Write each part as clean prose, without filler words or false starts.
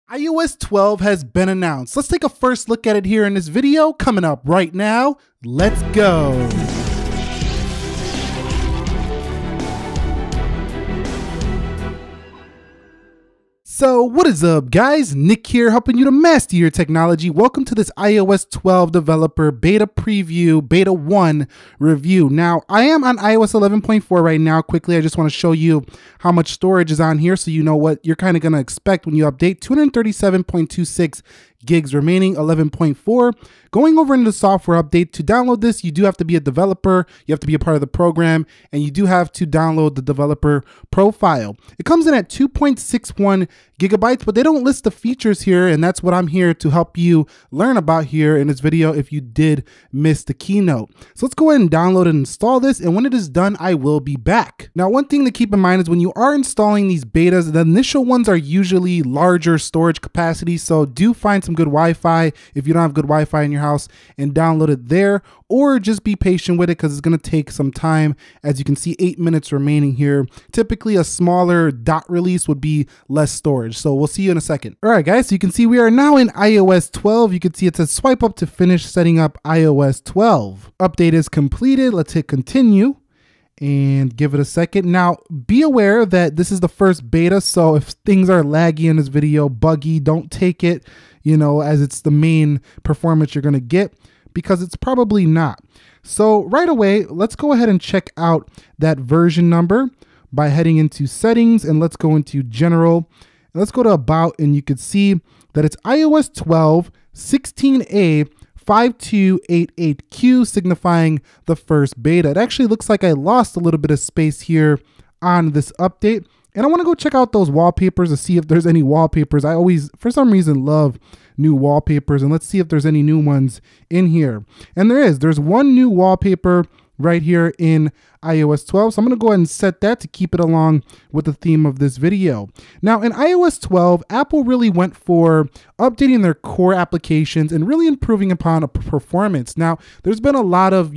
iOS 12 has been announced. Let's take a first look at it here in this video coming up right now. Let's go. So what is up guys, Nick here helping you to master your technology. Welcome to this iOS 12 developer beta preview, beta 1 review. Now I am on iOS 11.4 right now. Quickly, I just want to show you how much storage is on here so you know what you're kind of going to expect when you update. 237.26 gigs remaining, 11.4. Going over into the software update, to download this, you do have to be a developer, you have to be a part of the program, and you do have to download the developer profile. It comes in at 2.61 gigabytes, but they don't list the features here, and that's what I'm here to help you learn about here in this video if you did miss the keynote. So let's go ahead and download and install this, and when it is done, I will be back. Now, one thing to keep in mind is when you are installing these betas, the initial ones are usually larger storage capacity, so do find some good Wi-Fi if you don't have good Wi-Fi in your house and download it there, or just be patient with it because it's going to take some time. As you can see, 8 minutes remaining here. Typically a smaller dot release would be less storage, so we'll see you in a second. All right guys, so you can see we are now in iOS 12. You can see it says swipe up to finish setting up iOS 12. Update is completed. Let's hit continue and give it a second. Now, be aware that this is the first beta, so if things are laggy in this video, buggy, don't take it, you know, as it's the main performance you're gonna get, because it's probably not. So right away, let's go ahead and check out that version number by heading into settings, and let's go into general. And let's go to about, and you can see that it's iOS 12 16A 5288Q, signifying the first beta. It actually looks like I lost a little bit of space here on this update. And I want to go check out those wallpapers to see if there's any wallpapers. I always, for some reason, love new wallpapers. And let's see if there's any new ones in here. And there's one new wallpaper right here in iOS 12. So I'm going to go ahead and set that to keep it along with the theme of this video. Now in iOS 12, Apple really went for updating their core applications and really improving upon performance. Now there's been a lot of,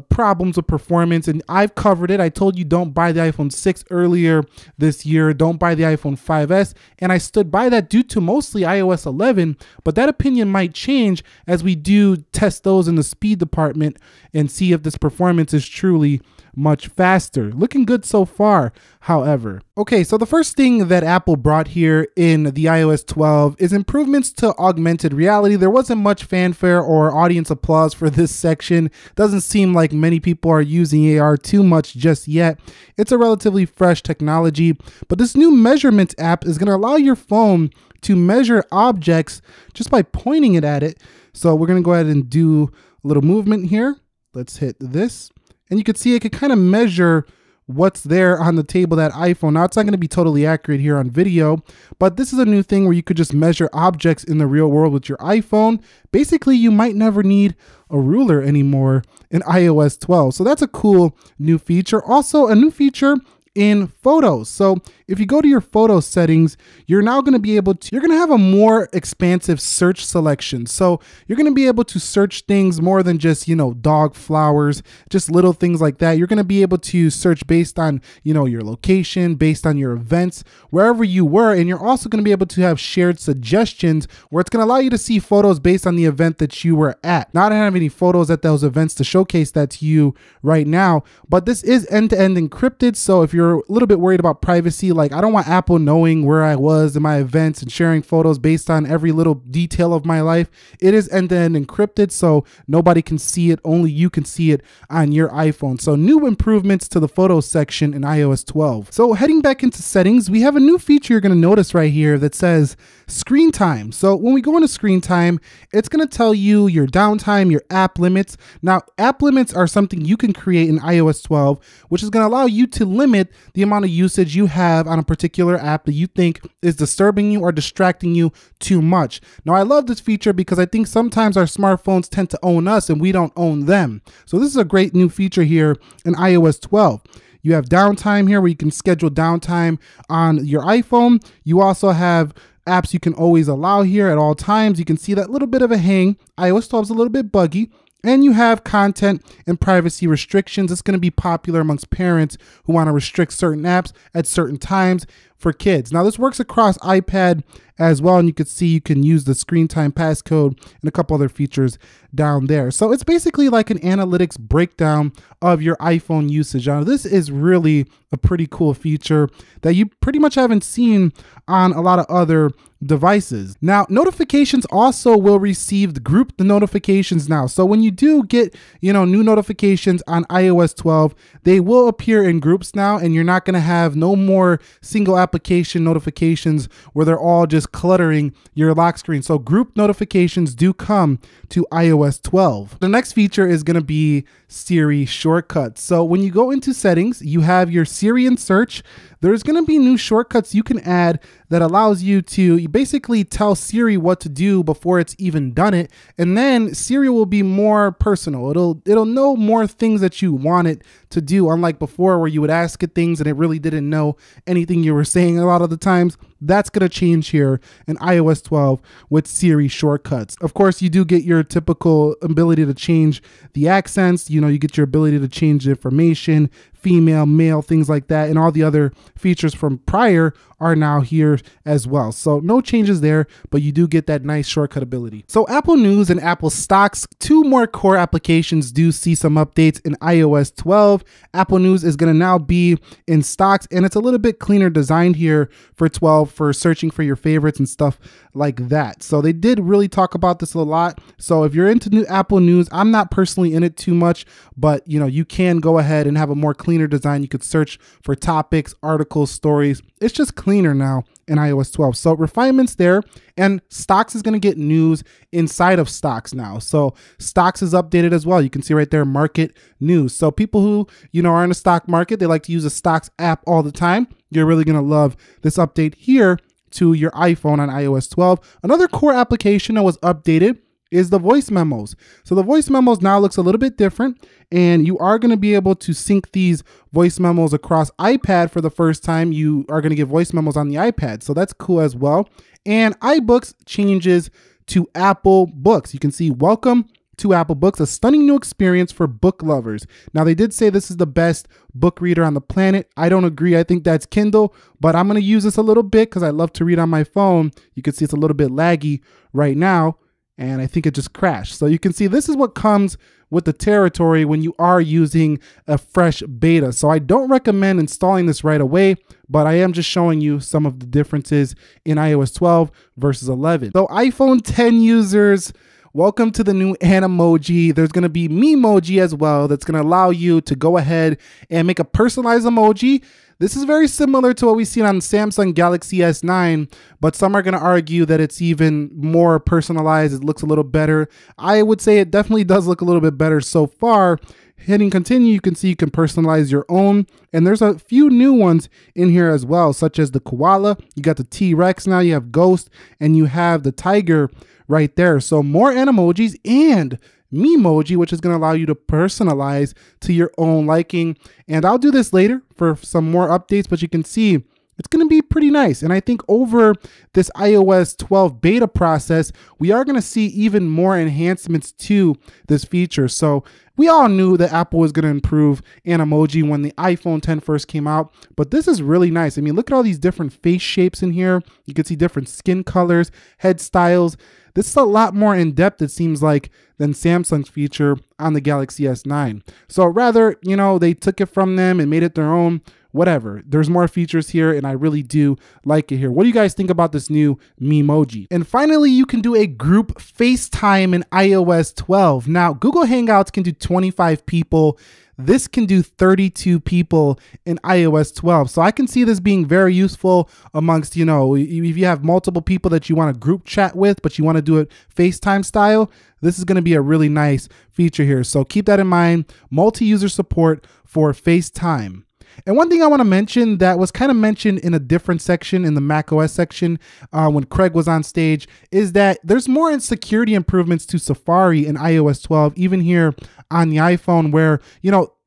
problems with performance, and I've covered it. I told you don't buy the iPhone 6 earlier this year. Don't buy the iPhone 5S. And I stood by that due to mostly iOS 11, but that opinion might change as we do test those in the speed department and see if this performance is truly much faster. Looking good so far, however. Okay, so the first thing that Apple brought here in the iOS 12 is improvements to augmented reality. There wasn't much fanfare or audience applause for this section. Doesn't seem like many people are using AR too much just yet. It's a relatively fresh technology, but this new measurements app is going to allow your phone to measure objects just by pointing it at it. So we're going to go ahead and do a little movement here. Let's hit this. And you can see it could kind of measure what's there on the table, that iPhone. Now, it's not going to be totally accurate here on video, but this is a new thing where you could just measure objects in the real world with your iPhone. Basically, you might never need a ruler anymore in iOS 12. So that's a cool new feature. Also, a new feature in photos. So if you go to your photo settings, you're now going to be able to, you're going to have a more expansive search selection. So you're going to be able to search things more than just, dog flowers, just little things like that. You're going to be able to search based on, your location, based on your events, wherever you were. And you're also going to be able to have shared suggestions where it's going to allow you to see photos based on the event that you were at. Now, I don't have any photos at those events to showcase that to you right now, but this is end-to-end encrypted. So if you're a little bit worried about privacy, like I don't want Apple knowing where I was in my events and sharing photos based on every little detail of my life, it is end-to-end encrypted, so nobody can see it, only you can see it on your iPhone. So new improvements to the photos section in iOS 12. So heading back into settings, we have a new feature you're going to notice right here that says screen time. So when we go into screen time, it's going to tell you your downtime, your app limits. Now, app limits are something you can create in iOS 12, which is going to allow you to limit the amount of usage you have on a particular app that you think is disturbing you or distracting you too much. Now, I love this feature because I think sometimes our smartphones tend to own us and we don't own them. So this is a great new feature here in iOS 12. You have downtime here where you can schedule downtime on your iPhone. You also have apps you can always allow here at all times. You can see that little bit of a hang. iOS 12 is a little bit buggy. And you have content and privacy restrictions. It's going to be popular amongst parents who want to restrict certain apps at certain times. for kids. Now this works across iPad as well, and you can see you can use the screen time passcode and a couple other features down there. So it's basically like an analytics breakdown of your iPhone usage. Now this is really a pretty cool feature that you pretty much haven't seen on a lot of other devices. Now notifications also will receive group the notifications now. So when you do get, new notifications on iOS 12, they will appear in groups now, and you're not going to have no more single application notifications where they're all just cluttering your lock screen. So group notifications do come to iOS 12. The next feature is going to be Siri shortcuts. So when you go into settings, you have your Siri and search. There's going to be new shortcuts you can add that allows you to basically tell Siri what to do before it's even done it. And then Siri will be more personal. It'll know more things that you want it to do, unlike before where you would ask it things and it really didn't know anything you were saying a lot of the times. That's going to change here in iOS 12 with Siri shortcuts. Of course, you do get your typical ability to change the accents. You get your ability to change the information, female, male, things like that. And all the other features from prior are now here as well. So no changes there, but you do get that nice shortcut ability. So Apple News and Apple Stocks, two more core applications, do see some updates in iOS 12. Apple News is going to now be in Stocks, and it's a little bit cleaner designed here for 12 for searching for your favorites and stuff like that. So they did really talk about this a lot. So if you're into new Apple News, I'm not personally in it too much, but you can go ahead and have a more cleaner design. You could search for topics, articles, stories. It's just cleaner now in iOS 12. So refinements there, and Stocks is going to get news inside of Stocks now. So Stocks is updated as well. You can see right there, market news. So people who, are in the stock market, they like to use a Stocks app all the time. You're really going to love this update here to your iPhone on iOS 12. Another core application that was updated is the voice memos. So the voice memos now looks a little bit different, and you are going to be able to sync these voice memos across iPad for the first time. You are going to get voice memos on the iPad. So that's cool as well. And iBooks changes to Apple Books. You can see welcome to Apple Books, a stunning new experience for book lovers. Now they did say this is the best book reader on the planet. I don't agree. I think that's Kindle, but I'm going to use this a little bit because I love to read on my phone. You can see it's a little bit laggy right now, and I think it just crashed. So you can see this is what comes with the territory when you are using a fresh beta. So I don't recommend installing this right away, but I am just showing you some of the differences in iOS 12 versus 11. So iPhone 10 users, welcome to the new Animoji. There's going to be Memoji as well. That's going to allow you to go ahead and make a personalized emoji. This is very similar to what we've seen on Samsung Galaxy S9, but some are going to argue that it's even more personalized. It looks a little better. I would say it definitely does look a little bit better so far. Hitting continue, you can see you can personalize your own, and there's a few new ones in here as well, such as the koala. You got the T-Rex now, you have Ghost, and you have the tiger right there. So more Animojis and Memoji, which is going to allow you to personalize to your own liking. And I'll do this later for some more updates, but you can see it's going to be pretty nice. And I think over this iOS 12 beta process, we are going to see even more enhancements to this feature. So we all knew that Apple was going to improve Animoji when the iPhone 10 first came out, but this is really nice. I mean, look at all these different face shapes in here. You can see different skin colors, head styles. This is a lot more in-depth, it seems like, than Samsung's feature on the Galaxy S9. So rather, they took it from them and made it their own. Whatever. There's more features here, and I really do like it here. What do you guys think about this new Memoji? And finally, you can do a group FaceTime in iOS 12. Now, Google Hangouts can do 25 people. This can do 32 people in iOS 12. So I can see this being very useful amongst, if you have multiple people that you want to group chat with, but you want to do it FaceTime style, this is going to be a really nice feature here. So keep that in mind. Multi-user support for FaceTime. And one thing I want to mention that was kind of mentioned in a different section in the macOS section when Craig was on stage is that there's more security improvements to Safari in iOS 12, even here on the iPhone where,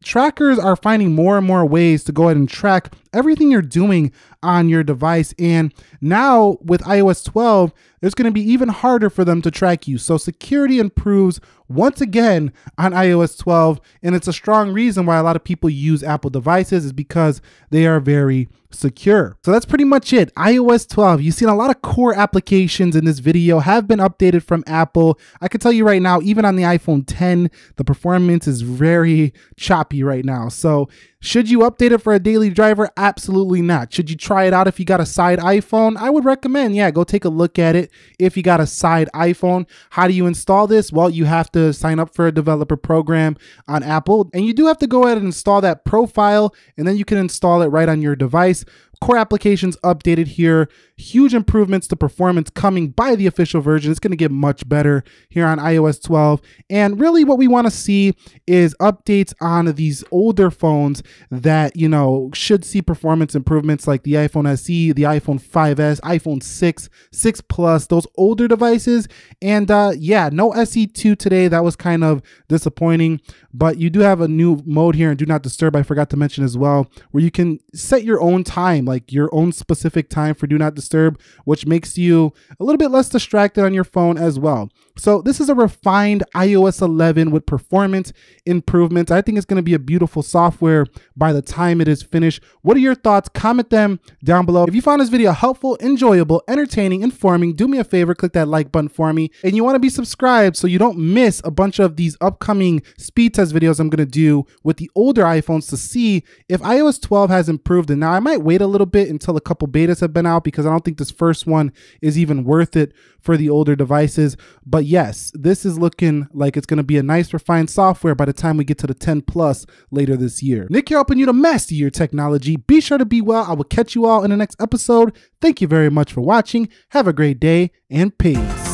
trackers are finding more and more ways to go ahead and track everything you're doing on your device. And now with iOS 12, it's going to be even harder for them to track you. So security improves once again on iOS 12. And it's a strong reason why a lot of people use Apple devices, is because they are very secure. So that's pretty much it. iOS 12, you've seen a lot of core applications in this video have been updated from Apple. I can tell you right now, even on the iPhone 10, the performance is very choppy right now. So should you update it for a daily driver? Absolutely not. Should you try it out if you got a side iPhone? I would recommend, yeah, go take a look at it if you got a side iPhone. How do you install this? Well, you have to sign up for a developer program on Apple, and you do have to go ahead and install that profile, and then you can install it right on your device. Core applications updated here. Huge improvements to performance coming by the official version. It's going to get much better here on iOS 12. And really what we want to see is updates on these older phones that, you know, should see performance improvements, like the iPhone SE, the iPhone 5S, iPhone 6, 6 Plus, those older devices. And yeah, no SE2 today. That was kind of disappointing, but you do have a new mode here in Do Not Disturb, I forgot to mention as well, where you can set your own time, like your own specific time for Do Not Disturb, which makes you a little bit less distracted on your phone as well. So this is a refined iOS 11 with performance improvements. I think it's going to be a beautiful software by the time it is finished. What are your thoughts? Comment them down below. If you found this video helpful, enjoyable, entertaining, informing, do me a favor, click that like button for me. And you want to be subscribed so you don't miss a bunch of these upcoming speed test videos I'm going to do with the older iPhones to see if iOS 12 has improved. And now I might wait a little bit until a couple betas have been out, because I don't think this first one is even worth it for the older devices. But yes, this is looking like it's going to be a nice refined software by the time we get to the 10 Plus later this year. Nick here, helping you to master your technology. Be sure to be well. I will catch you all in the next episode. Thank you very much for watching. Have a great day, and peace.